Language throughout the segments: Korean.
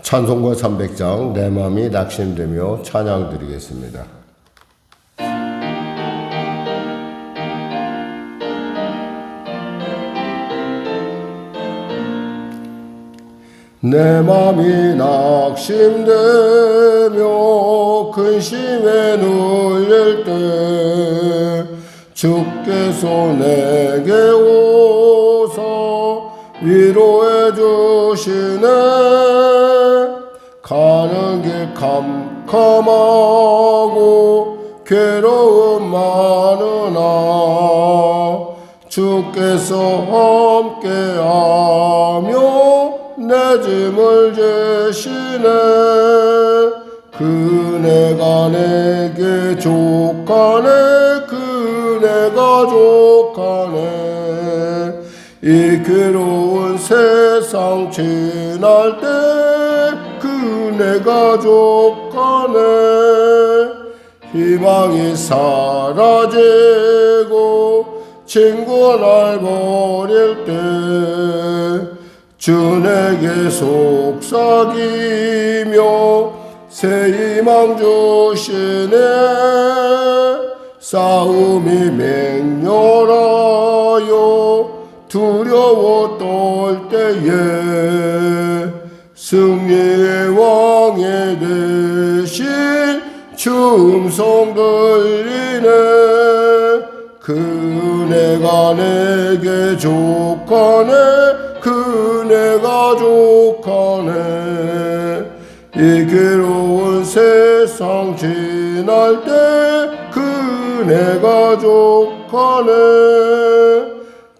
찬송가 300장 내 마음이 낙심되며 찬양 드리겠습니다. 내 맘이 낙심되며 근심에 눌릴 때 주께서 내게 오사 위로해 주시네. 가는 길 캄캄하고 괴로움 많으나 주께서 함께하며 내 짐을 지시네. 그네가 내게 족하네. 그네가 족하네. 이 괴로운 세상 지날 때 그네가 족하네. 희망이 사라지고 친구가 날 버릴 때 주 내게 속삭이며 새 희망 주시네. 싸움이 맹렬하여 두려워 떨 때에 승리의 왕이 되신 주 음성 들리네. 그네가 내게 족하네. 그네가 족하네. 이 괴로운 세상 지날 때 그네가 족하네.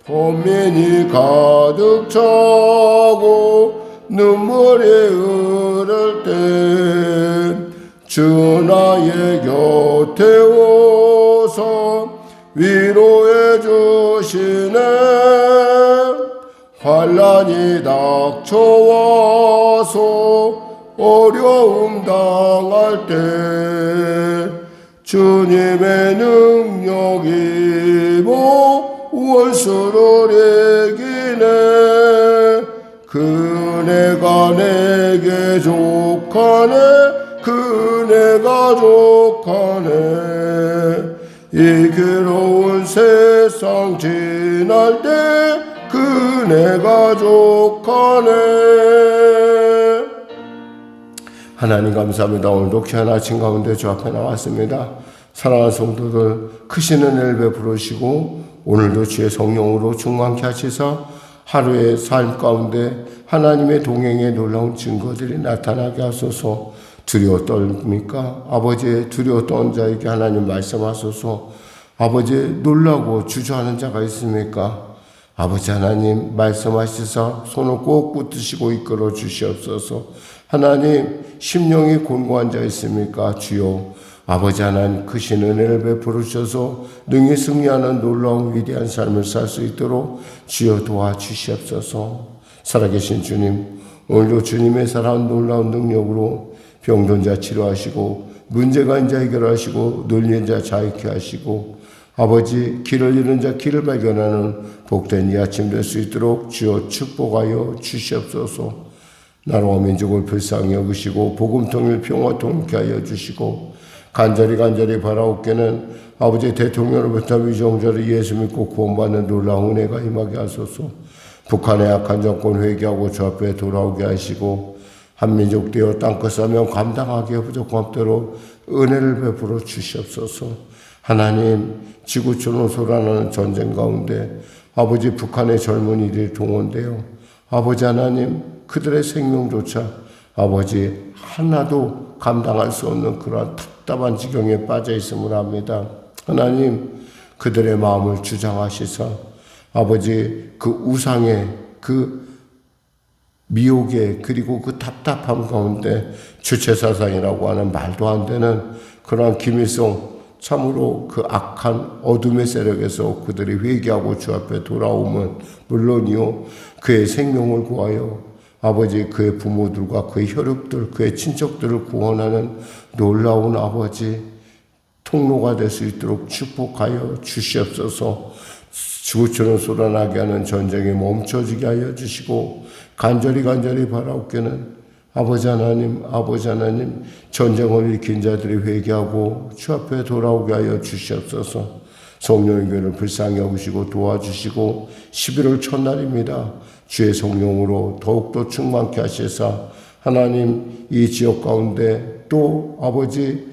범민이 가득 차고 눈물이 흐를 때 주 나의 곁에 오서 위로해 주시네. 환난이 닥쳐와서 어려움 당할 때 주님의 능력이 원수를 이기네. 그네가 내게 족하네. 그네가 족하네. 이 괴로운 세상 지날 때 그네가 족하네. 하나님 감사합니다. 오늘도 귀한 아침 가운데 주 앞에 나왔습니다. 사랑하는 성도들, 크신 은혜를 베풀으시고 오늘도 주의 성령으로 충만케 하시사 하루의 삶 가운데 하나님의 동행의 놀라운 증거들이 나타나게 하소서. 두려워 떨립니까? 아버지의 두려워 떠는 자에게 하나님 말씀하소서. 아버지 놀라고 주저하는 자가 있습니까? 아버지 하나님 말씀하시사 손을 꼭 붙드시고 이끌어 주시옵소서. 하나님 심령이 곤고한 자 있습니까? 주여 아버지 하나님 크신 은혜를 베풀어 주셔서 능히 승리하는 놀라운 위대한 삶을 살 수 있도록 주여 도와주시옵소서. 살아계신 주님, 오늘도 주님의 살아온 놀라운 능력으로 병든 자 치료하시고 문제가 있는 자 해결하시고 눌린 자 자유케 하시고 아버지 길을 잃은 자 길을 발견하는 복된 이 아침 될 수 있도록 주여 축복하여 주시옵소서. 나라와 민족을 불쌍히 여기시고 복음 통일 평화 통일케 하여 주시고 간절히 바라옵게는 아버지 대통령으로부터 위정자를 예수 믿고 구원받는 놀라운 은혜가 임하게 하소서. 북한의 악한 정권 회개하고 주 앞에 돌아오게 하시고 한민족 되어 땅끝 사명 감당하기에 부족한 대로 은혜를 베풀어 주시옵소서. 하나님 지구촌으로 솟아나는 전쟁 가운데 아버지 북한의 젊은이들이 동원되어 아버지 하나님 그들의 생명조차 아버지 하나도 감당할 수 없는 그러한 답답한 지경에 빠져 있음을 압니다. 하나님 그들의 마음을 주장하시사 아버지 그 우상의 그 미혹에 그리고 그 답답함 가운데 주체사상이라고 하는 말도 안 되는 그러한 김일성 참으로 그 악한 어둠의 세력에서 그들이 회개하고 주 앞에 돌아오면 물론이요 그의 생명을 구하여 아버지 그의 부모들과 그의 혈육들 그의 친척들을 구원하는 놀라운 아버지 통로가 될 수 있도록 축복하여 주시옵소서. 지구촌을 쏟아나게 하는 전쟁이 멈춰지게 하여 주시고 간절히 바라옵기는 아버지 하나님, 전쟁을 일으킨 자들이 회개하고 주 앞에 돌아오게 하여 주시옵소서. 성령의 교회를 불쌍히 여기시고 도와주시고 11월 첫날입니다. 주의 성령으로 더욱더 충만케 하시사 하나님 이 지역 가운데 또 아버지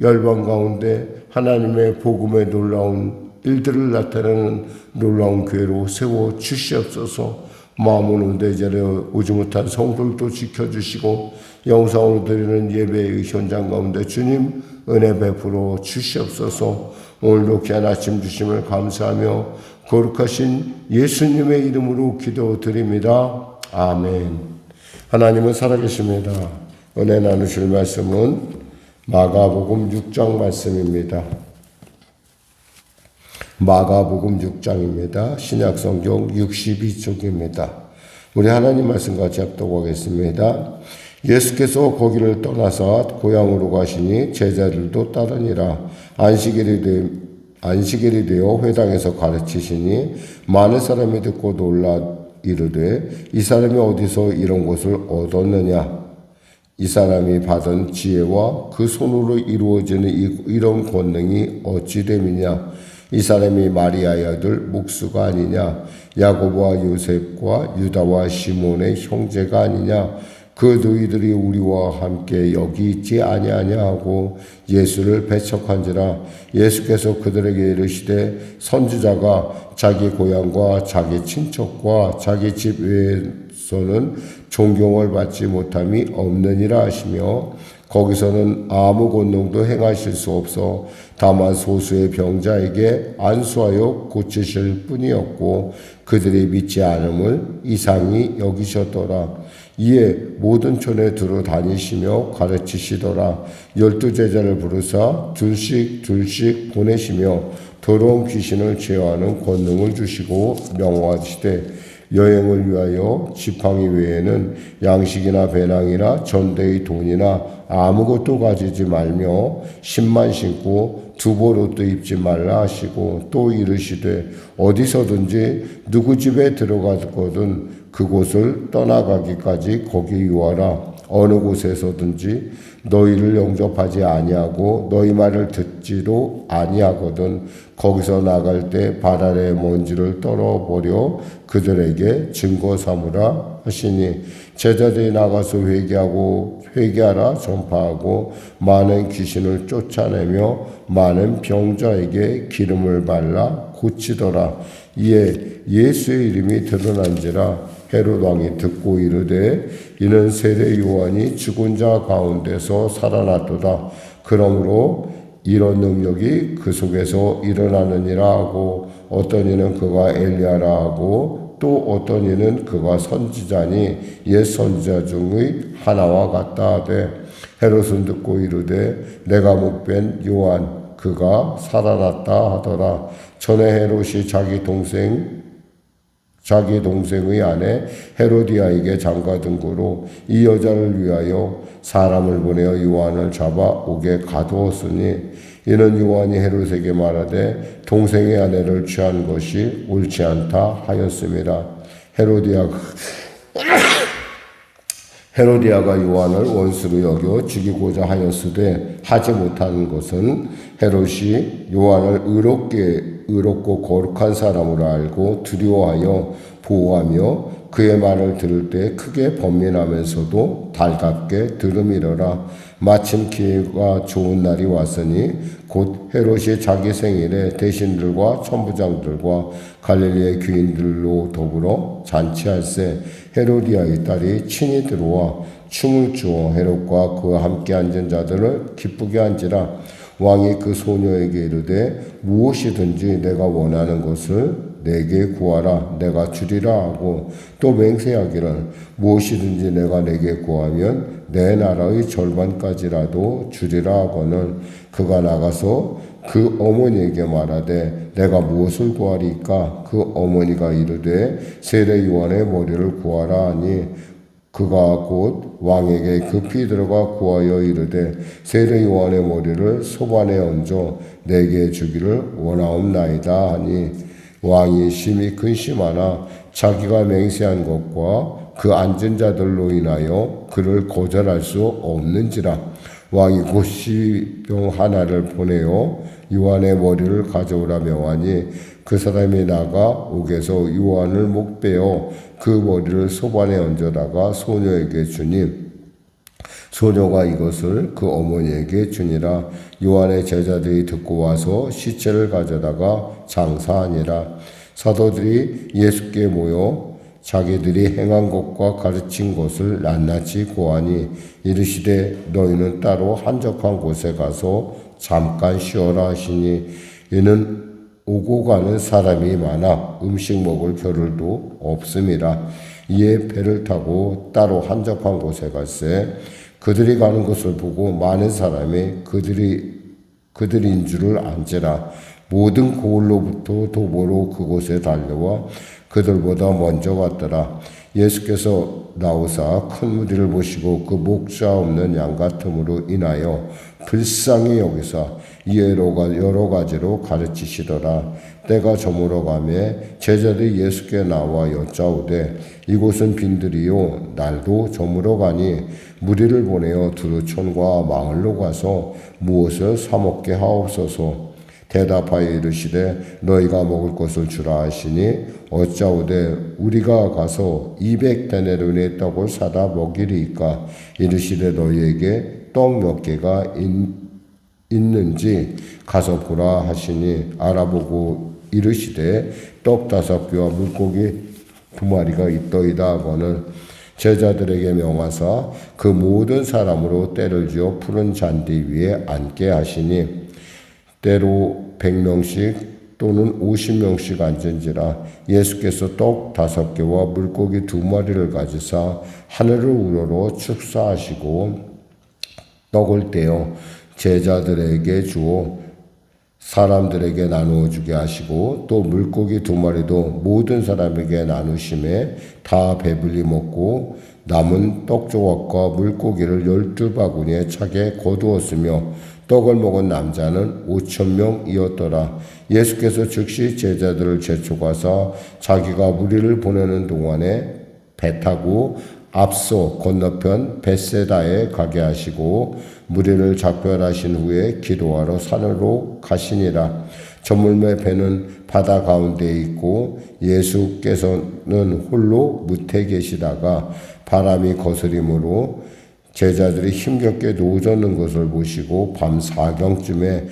열방 가운데 하나님의 복음의 놀라운 일들을 나타내는 놀라운 교회로 세워 주시옵소서. 마음은 은대자리에 오지 못한 성도들도 지켜주시고 영상으로 드리는 예배의 현장 가운데 주님 은혜 베풀어 주시옵소서. 오늘도 귀한 아침 주심을 감사하며 거룩하신 예수님의 이름으로 기도드립니다. 아멘. 하나님은 살아계십니다. 은혜 나누실 말씀은 마가복음 6장 말씀입니다. 마가복음 6장입니다. 신약성경 62쪽입니다. 우리 하나님 말씀 같이 합독하겠습니다. 예수께서 거기를 떠나사 고향으로 가시니 제자들도 따르니라. 안식일이 되어 회당에서 가르치시니 많은 사람이 듣고 놀라 이르되 이 사람이 어디서 이런 것을 얻었느냐. 이 사람이 받은 지혜와 그 손으로 이루어지는 이런 권능이 어찌 됨이냐. 이 사람이 마리아의 아들 목수가 아니냐. 야고보와 요셉과 유다와 시몬의 형제가 아니냐. 그 너희들이 우리와 함께 여기 있지 아니하냐 하고 예수를 배척한지라. 예수께서 그들에게 이르시되 선지자가 자기 고향과 자기 친척과 자기 집 외에서는 존경을 받지 못함이 없느니라 하시며 거기서는 아무 권능도 행하실 수 없어 다만 소수의 병자에게 안수하여 고치실 뿐이었고 그들이 믿지 않음을 이상히 여기셨더라. 이에 모든 촌에 두루 다니시며 가르치시더라. 12제자를 부르사 둘씩 보내시며 더러운 귀신을 제어하는 권능을 주시고 명하시되 여행을 위하여 지팡이 외에는 양식이나 배낭이나 전대의 돈이나 아무것도 가지지 말며 신만 신고 두벌 옷도 입지 말라 하시고 또 이르시되 어디서든지 누구 집에 들어가거든 그곳을 떠나가기까지 거기 유하라. 어느 곳에서든지 너희를 영접하지 아니하고 너희 말을 듣지도 아니하거든 거기서 나갈 때 발 아래 먼지를 떨어버려 그들에게 증거 삼으라 하시니 제자들이 나가서 회개하라 전파하고 많은 귀신을 쫓아내며 많은 병자에게 기름을 발라 고치더라. 이에 예수의 이름이 드러난지라. 헤롯 왕이 듣고 이르되 이는 세례 요한이 죽은 자 가운데서 살아났도다. 그러므로 이런 능력이 그 속에서 일어나느니라 하고 어떤 이는 그가 엘리야라 하고 또 어떤 이는 그가 선지자니 옛 선지자 중의 하나와 같다 하되 헤롯은 듣고 이르되 내가 목벤 요한 그가 살아났다 하더라. 전에 헤롯이 자기 동생의 아내 헤로디아에게 장가든 고로 이 여자를 위하여 사람을 보내어 요한을 잡아 옥에 가두었으니 이는 요한이 헤롯에게 말하되 동생의 아내를 취한 것이 옳지 않다 하였습니다. 헤로디아가 요한을 원수로 여겨 죽이고자 하였으되 하지 못하는 것은 헤롯이 요한을 의롭고 거룩한 사람으로 알고 두려워하여 보호하며 그의 말을 들을 때 크게 번민하면서도 달갑게 들음이러라. 마침 기회가 좋은 날이 왔으니 곧 헤롯이 자기 생일에 대신들과 천부장들과 갈릴리의 귀인들로 더불어 잔치할세 헤로디아의 딸이 친히 들어와 춤을 추어 헤롯과 그와 함께 앉은 자들을 기쁘게 한지라. 왕이 그 소녀에게 이르되 무엇이든지 내가 원하는 것을 내게 구하라 내가 주리라 하고 또 맹세하기를 무엇이든지 내가 내게 구하면 내 나라의 절반까지라도 주리라 하거늘 그가 나가서 그 어머니에게 말하되 내가 무엇을 구하리까. 그 어머니가 이르되 세례 요한의 머리를 구하라 하니 그가 곧 왕에게 급히 들어가 구하여 이르되 세례 요한의 머리를 소반에 얹어 내게 주기를 원하옵나이다 하니 왕이 심히 근심하나 자기가 맹세한 것과 그 앉은 자들로 인하여 그를 거절할 수 없는지라. 왕이 곧 시병 하나를 보내어 요한의 머리를 가져오라 명하니 그 사람이 나가 옥에서 요한을 목베어 그 머리를 소반에 얹어다가 소녀에게 주니 소녀가 이것을 그 어머니에게 주니라. 요한의 제자들이 듣고 와서 시체를 가져다가 장사하니라. 사도들이 예수께 모여 자기들이 행한 것과 가르친 것을 낱낱이 고하니 이르시되 너희는 따로 한적한 곳에 가서 잠깐 쉬어라 하시니 이는 오고 가는 사람이 많아 음식 먹을 겨를도 없음이라. 이에 배를 타고 따로 한적한 곳에 갈새 그들이 가는 것을 보고 많은 사람이 그들인 줄을 안지라. 모든 고을로부터 도보로 그곳에 달려와 그들보다 먼저 갔더라. 예수께서 나오사 큰 무리를 보시고 그 목자 없는 양 같음으로 인하여 불쌍히 여기사 여러 가지로 가르치시더라. 때가 저물어 가매 제자들이 예수께 나와 여짜오되 이곳은 빈들이요 날도 저물어 가니 무리를 보내어 두루 촌과 마을로 가서 무엇을 사 먹게 하옵소서. 대답하여 이르시되 너희가 먹을 것을 주라 하시니 어짜오되 우리가 가서 200데나리온의 떡을 사다 먹이리이까. 이르시되 너희에게 떡 몇 개가 있는지 가서 보라 하시니 알아보고 이르시되 떡 5개와 물고기 2마리가 있더이다 하거늘 제자들에게 명하사 그 모든 사람으로 때를 지어 푸른 잔디 위에 앉게 하시니 때로 100명씩 또는 50명씩 앉은지라. 예수께서 떡 5개와 물고기 2마리를 가지사 하늘을 우러러 축사하시고 떡을 떼어 제자들에게 주어 사람들에게 나누어 주게 하시고 또 물고기 2마리도 모든 사람에게 나누심에 다 배불리 먹고 남은 떡 조각과 물고기를 12바구니에 차게 거두었으며 떡을 먹은 남자는 5,000명이었더라. 예수께서 즉시 제자들을 재촉하사 자기가 무리를 보내는 동안에 배 타고 앞서 건너편 벳세다에 가게 하시고 무리를 작별하신 후에 기도하러 산으로 가시니라. 저물매 배는 바다 가운데 있고 예수께서는 홀로 무태 계시다가 바람이 거스림으로 제자들이 힘겹게 노젓는 것을 보시고 밤 4경쯤에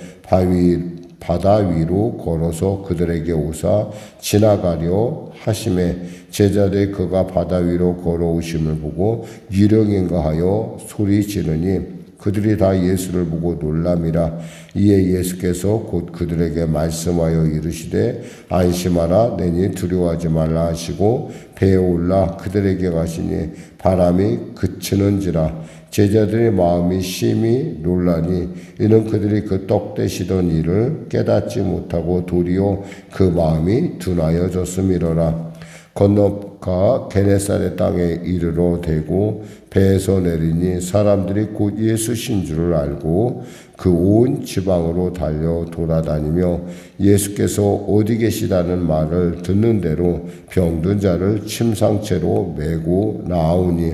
바다 위로 걸어서 그들에게 오사 지나가려 하심에 제자들이 그가 바다 위로 걸어오심을 보고 유령인가 하여 소리 지르니 그들이 다 예수를 보고 놀람이라. 이에 예수께서 곧 그들에게 말씀하여 이르시되 안심하라 내니 두려워하지 말라 하시고 배에 올라 그들에게 가시니 바람이 그치는지라. 제자들의 마음이 심히 놀라니 이는 그들이 그 떡 떼시던 일을 깨닫지 못하고 도리어 그 마음이 둔하여졌음이로라. 건너가 게네사렛 땅에 이르러 대고 배에서 내리니 사람들이 곧 예수신 줄을 알고 그 온 지방으로 달려 돌아다니며 예수께서 어디 계시다는 말을 듣는 대로 병든 자를 침상채로 메고 나오니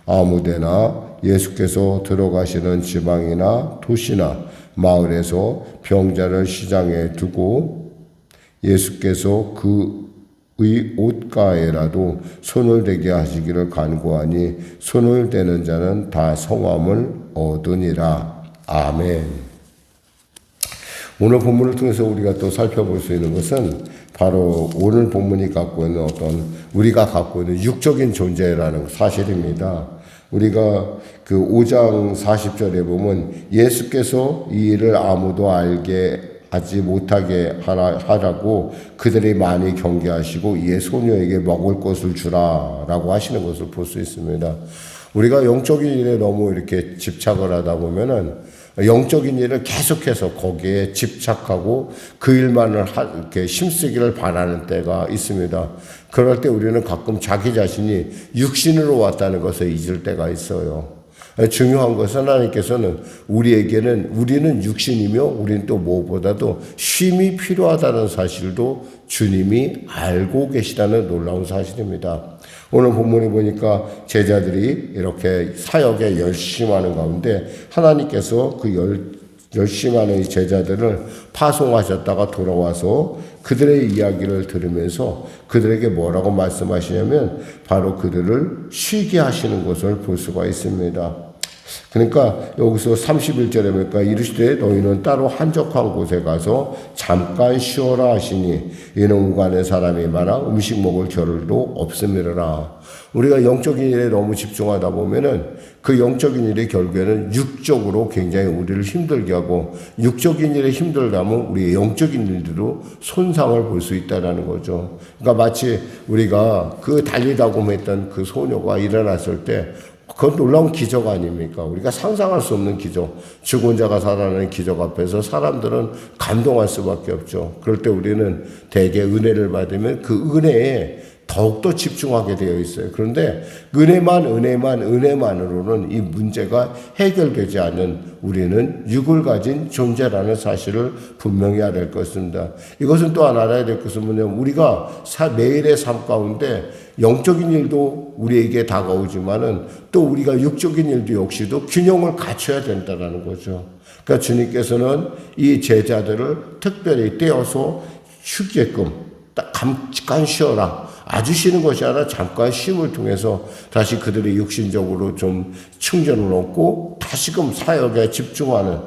아무데나 예수께서 들어가시는 지방이나 도시나 마을에서 병자를 시장에 두고 예수께서 그의 옷가에라도 손을 대게 하시기를 간구하니 손을 대는 자는 다 성함을 얻으니라. 아멘. 오늘 본문을 통해서 우리가 또 살펴볼 수 있는 것은 바로 오늘 본문이 갖고 있는 우리가 갖고 있는 육적인 존재라는 사실입니다. 우리가 그 5장 40절에 보면 예수께서 이 일을 아무도 알게 하지 못하게 하라고 그들이 많이 경계하시고 이에 소녀에게 먹을 것을 주라라고 하시는 것을 볼 수 있습니다. 우리가 영적인 일에 너무 이렇게 집착을 하다 보면은 영적인 일을 계속해서 거기에 집착하고 그 일만을 이렇게 힘쓰기를 바라는 때가 있습니다. 그럴 때 우리는 가끔 자기 자신이 육신으로 왔다는 것을 잊을 때가 있어요. 중요한 것은 하나님께서는 우리는 육신이며 우리는 또 무엇보다도 쉼이 필요하다는 사실도 주님이 알고 계시다는 놀라운 사실입니다. 오늘 본문에 보니까 제자들이 이렇게 사역에 열심하는 가운데 하나님께서 그 열심하는 이 제자들을 파송하셨다가 돌아와서 그들의 이야기를 들으면서 그들에게 뭐라고 말씀하시냐면 바로 그들을 쉬게 하시는 것을 볼 수가 있습니다. 그러니까 여기서 31절에 보니까 이르시되 너희는 따로 한적한 곳에 가서 잠깐 쉬어라 하시니 이는 우간에 사람이 많아 음식 먹을 겨를도 없음이라. 우리가 영적인 일에 너무 집중하다 보면은 그 영적인 일이 결국에는 육적으로 굉장히 우리를 힘들게 하고 육적인 일에 힘들게 하면 우리의 영적인 일들로 손상을 볼 수 있다는 거죠. 그러니까 마치 우리가 그 달리다 보했던 그 소녀가 일어났을 때 그건 놀라운 기적 아닙니까? 우리가 상상할 수 없는 기적, 죽은 자가 살아나는 기적 앞에서 사람들은 감동할 수밖에 없죠. 그럴 때 우리는 대개 은혜를 받으면 그 은혜에 더욱더 집중하게 되어 있어요. 그런데 은혜만으로는 이 문제가 해결되지 않는 우리는 육을 가진 존재라는 사실을 분명히 알아야 될 것입니다. 이것은 또한 알아야 될 것은 뭐냐면 우리가 매일의 삶 가운데 영적인 일도 우리에게 다가오지만은 또 우리가 육적인 일도 역시도 균형을 갖춰야 된다는 거죠. 그러니까 주님께서는 이 제자들을 특별히 떼어서 쉬게끔 딱 잠깐 쉬어라. 아주 쉬는 것이 아니라 잠깐 쉼을 통해서 다시 그들의 육신적으로 좀 충전을 얻고 다시금 사역에 집중하는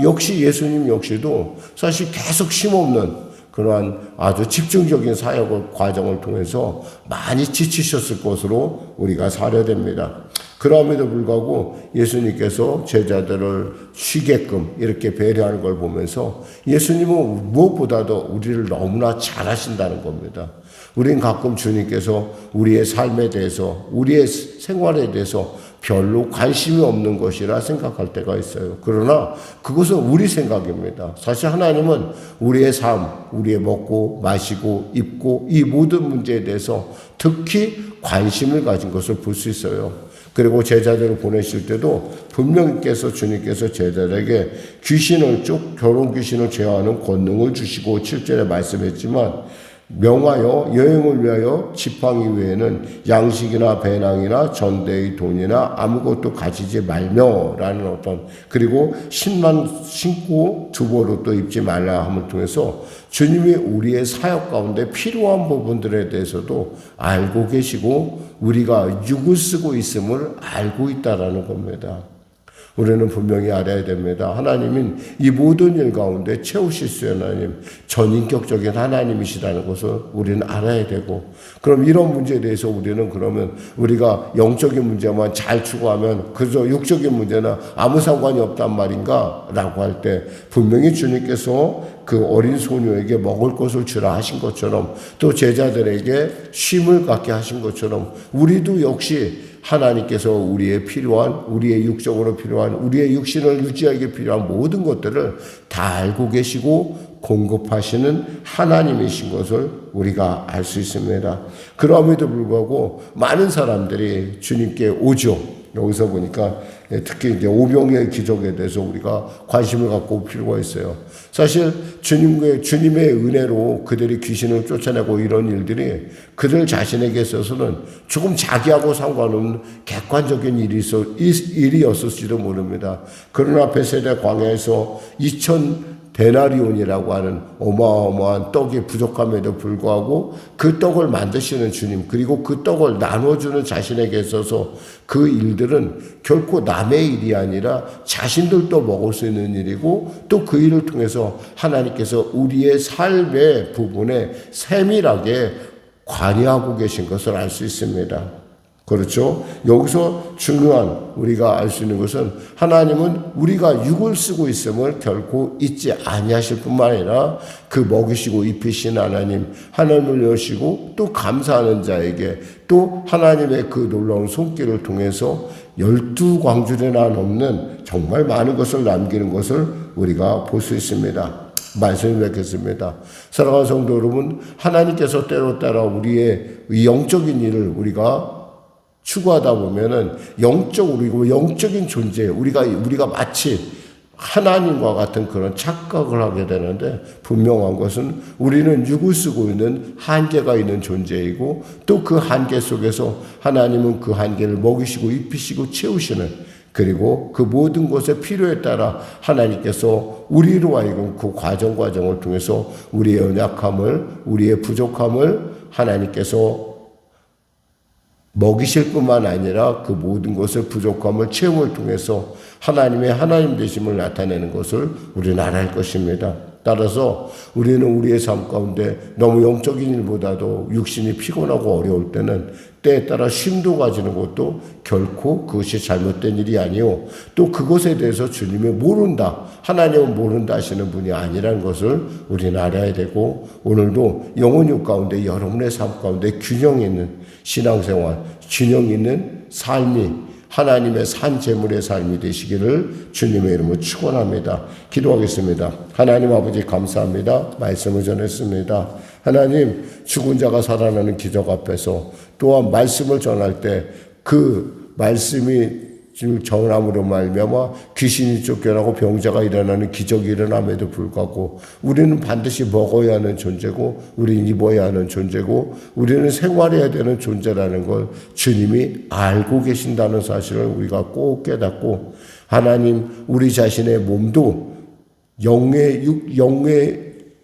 역시 예수님 역시도 사실 계속 쉼없는 그러한 아주 집중적인 사역 과정을 통해서 많이 지치셨을 것으로 우리가 살아야 됩니다. 그럼에도 불구하고 예수님께서 제자들을 쉬게끔 이렇게 배려하는 걸 보면서 예수님은 무엇보다도 우리를 너무나 잘하신다는 겁니다. 우리는 가끔 주님께서 우리의 삶에 대해서 우리의 생활에 대해서 별로 관심이 없는 것이라 생각할 때가 있어요. 그러나 그것은 우리 생각입니다. 사실 하나님은 우리의 삶, 우리의 먹고 마시고 입고 이 모든 문제에 대해서 특히 관심을 가진 것을 볼 수 있어요. 그리고 제자들을 보내실 때도 분명히께서 주님께서 제자들에게 결혼 귀신을 제어하는 권능을 주시고 7절에 말씀했지만 명하여 여행을 위하여 지팡이 외에는 양식이나 배낭이나 전대의 돈이나 아무것도 가지지 말며라는 그리고 신만 신고 두벌옷도 입지 말라 함을 통해서 주님이 우리의 사역 가운데 필요한 부분들에 대해서도 알고 계시고 우리가 육을 쓰고 있음을 알고 있다라는 겁니다. 우리는 분명히 알아야 됩니다. 하나님은 이 모든 일 가운데 채우실 수 있는 하나님, 전인격적인 하나님이시라는 것을 우리는 알아야 되고, 그럼 이런 문제에 대해서 우리는 그러면 우리가 영적인 문제만 잘 추구하면 그저 육적인 문제는 아무 상관이 없단 말인가? 라고 할 때 분명히 주님께서 그 어린 소녀에게 먹을 것을 주라 하신 것처럼 또 제자들에게 쉼을 갖게 하신 것처럼 우리도 역시 하나님께서 우리의 육적으로 필요한, 우리의 육신을 유지하기 필요한 모든 것들을 다 알고 계시고 공급하시는 하나님이신 것을 우리가 알 수 있습니다. 그럼에도 불구하고 많은 사람들이 주님께 오죠. 여기서 보니까 특히 이제 오병의 기적에 대해서 우리가 관심을 갖고 올 필요가 있어요. 사실 주님의 은혜로 그들이 귀신을 쫓아내고 이런 일들이 그들 자신에게 있어서는 조금 자기하고 상관없는 객관적인 일이었을지도 모릅니다. 그러나 베세다 광야에서 2000 데나리온이라고 하는 어마어마한 떡이 부족함에도 불구하고 그 떡을 만드시는 주님, 그리고 그 떡을 나눠주는 자신에게 있어서 그 일들은 결코 남의 일이 아니라 자신들도 먹을 수 있는 일이고 또 그 일을 통해서 하나님께서 우리의 삶의 부분에 세밀하게 관여하고 계신 것을 알 수 있습니다. 그렇죠? 여기서 중요한 우리가 알 수 있는 것은 하나님은 우리가 육을 쓰고 있음을 결코 잊지 아니하실 뿐만 아니라 그 먹이시고 입히신 하나님을 여시고 또 감사하는 자에게 또 하나님의 그 놀라운 손길을 통해서 12광주리나 넘는 정말 많은 것을 남기는 것을 우리가 볼 수 있습니다. 말씀을 맺겠습니다. 사랑하는 성도 여러분, 하나님께서 때로 따라 우리의 영적인 일을 우리가 추구하다 보면은 영적인 존재, 우리가 마치 하나님과 같은 그런 착각을 하게 되는데, 분명한 것은 우리는 육을 쓰고 있는 한계가 있는 존재이고, 또 그 한계 속에서 하나님은 그 한계를 먹이시고 입히시고 채우시는, 그리고 그 모든 것의 필요에 따라 하나님께서 우리로 하여금 그 과정을 통해서 우리의 연약함을, 우리의 부족함을 하나님께서 먹이실 뿐만 아니라 그 모든 것을, 부족함을, 채움을 통해서 하나님의 하나님 되심을 나타내는 것을 우리는 알아야 할 것입니다. 따라서 우리는 우리의 삶 가운데 너무 영적인 일보다도 육신이 피곤하고 어려울 때는 때에 따라 쉼도 가지는 것도 결코 그것이 잘못된 일이 아니요, 또 그것에 대해서 주님이 모른다, 하나님은 모른다 하시는 분이 아니라는 것을 우리는 알아야 되고, 오늘도 영혼육 가운데, 여러분의 삶 가운데 균형 있는 신앙생활, 균형 있는 삶이 하나님의 산 제물의 삶이 되시기를 주님의 이름으로 축원합니다. 기도하겠습니다. 하나님 아버지, 감사합니다. 말씀을 전했습니다. 하나님, 죽은 자가 살아나는 기적 앞에서 또한 말씀을 전할 때 그 말씀이 전함으로 말미암아 귀신이 쫓겨나고 병자가 일어나는 기적이 일어남에도 불구하고 우리는 반드시 먹어야 하는 존재고, 우리는 입어야 하는 존재고, 우리는 생활해야 되는 존재라는 걸 주님이 알고 계신다는 사실을 우리가 꼭 깨닫고, 하나님, 우리 자신의 몸도 영의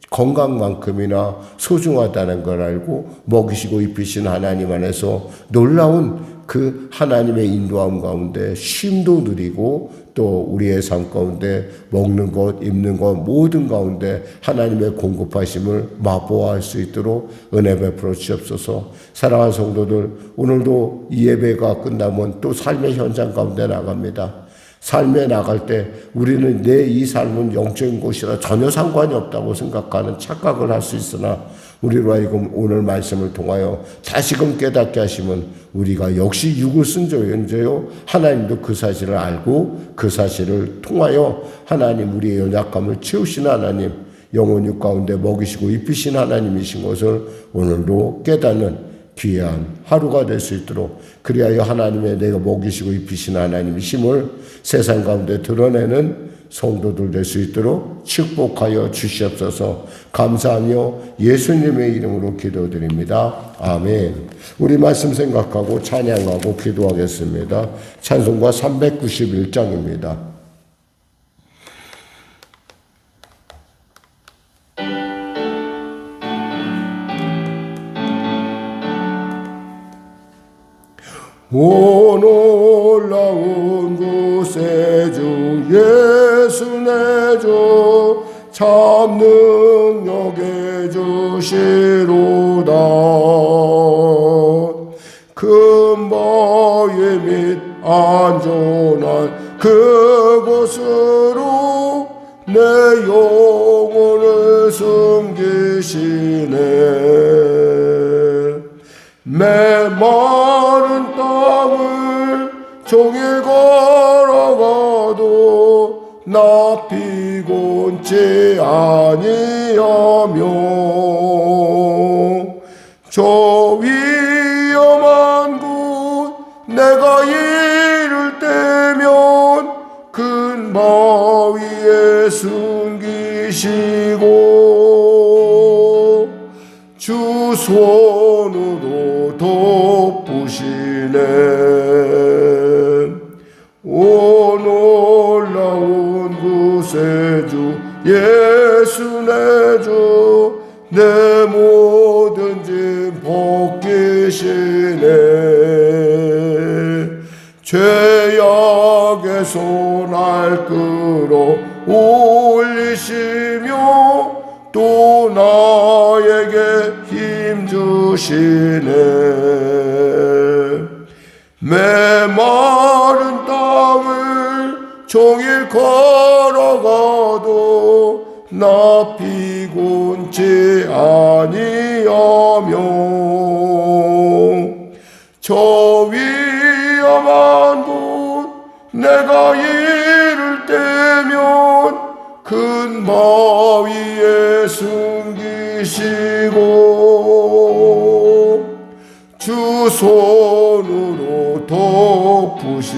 건강만큼이나 소중하다는 걸 알고 먹이시고 입히신 하나님 안에서 놀라운 그 하나님의 인도함 가운데 쉼도 누리고, 또 우리의 삶 가운데 먹는 것, 입는 것 모든 가운데 하나님의 공급하심을 맛보아할 수 있도록 은혜 베풀어 주옵소서. 사랑하는 성도들, 오늘도 이 예배가 끝나면 또 삶의 현장 가운데 나갑니다. 삶에 나갈 때 우리는 내 이 삶은 영적인 곳이라 전혀 상관이 없다고 생각하는 착각을 할 수 있으나, 우리로 하여금 오늘 말씀을 통하여 다시금 깨닫게 하시면 우리가 역시 육을 쓴 존재요, 하나님도 그 사실을 알고 그 사실을 통하여 하나님, 우리의 연약함을 채우신 하나님, 영혼 육 가운데 먹이시고 입히신 하나님이신 것을 오늘도 깨닫는 귀한 하루가 될 수 있도록, 그리하여 하나님의 내가 먹이시고 입히신 하나님이심을 세상 가운데 드러내는 성도들 될 수 있도록 축복하여 주시옵소서. 감사하며 예수님의 이름으로 기도드립니다. 아멘. 우리 말씀 생각하고 찬양하고 기도하겠습니다. 찬송가 391장입니다. 오 놀라운 구세주 예수 내 주 참 능력의 주시로다. 금바위 및 안전한 그곳으로 내 영혼을 숨기시네. 메마른 땅을 종일 걸어가도 나 피곤치 아니하며, 저 위험한 곳 내가 이를 때면 큰 바위에 숨기시고 주 손으로 덮으시네. 오 놀라운 구세주 예수 내 주 내 모든 짐 벗기시네. 죄악에서 날 끌어 올리시며 또 나에게 힘 주시네. 메마른 땅을 종일 걸어가도 나 피곤치 아니하며, 저 위험한 곳 내가 이를 때면 큰 바위에 숨기시고 주 손으로 덮으시네.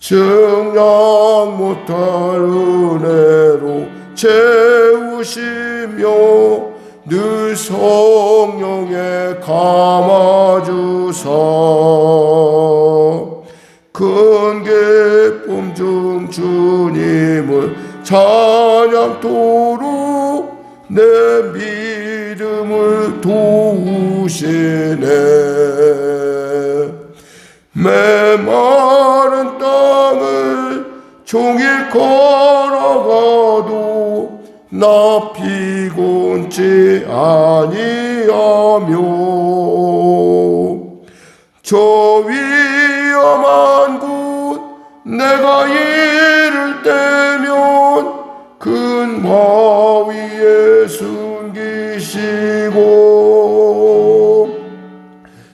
증량 못할 은혜로 채우시며 늘 성령에 감아주사 큰 기쁨 중 주님을 찬양토록 내 믿음을 도우시네. 메마른 땅을 종일 걸어가도 나 피곤치 아니하며 저 위험한 곳 내가 이를 때면 큰 바위에 숨기시고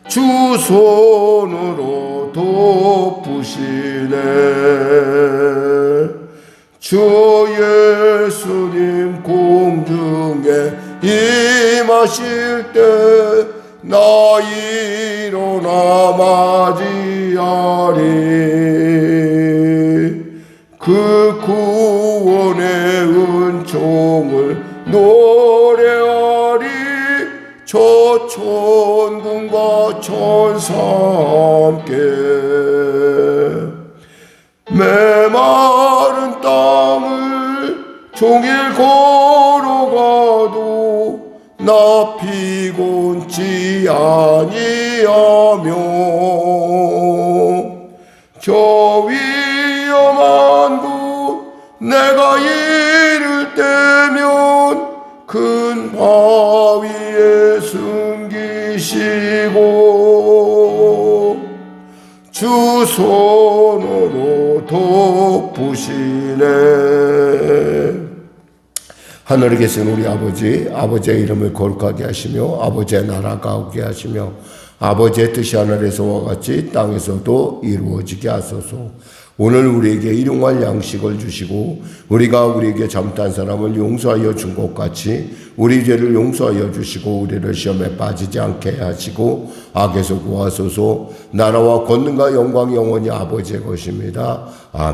주 손으로 덮으시네. 주 예수님 공중에 임하실 때 나 일어나 맞이하리. 그 구원의 은총을 노래하리. 저 천군과 천사 함께 메마른 땅을 종일 걸어가도 나 피곤치 아니하며 저 위험한 곳 내가 이를 때면 큰 바위에 숨기시고 주 손으로 덮으시네. 하늘에 계신 우리 아버지, 아버지의 이름을 거룩하게 하시며 아버지의 나라가 오게 하시며 아버지의 뜻이 하늘에서와 같이 땅에서도 이루어지게 하소서. 오늘 우리에게 일용할 양식을 주시고 우리가 우리에게 잘못한 사람을 용서하여 준 것 같이 우리 죄를 용서하여 주시고 우리를 시험에 빠지지 않게 하시고 악에서 구하소서. 나라와 권능과 영광이 영원히 아버지의 것입니다. 아멘.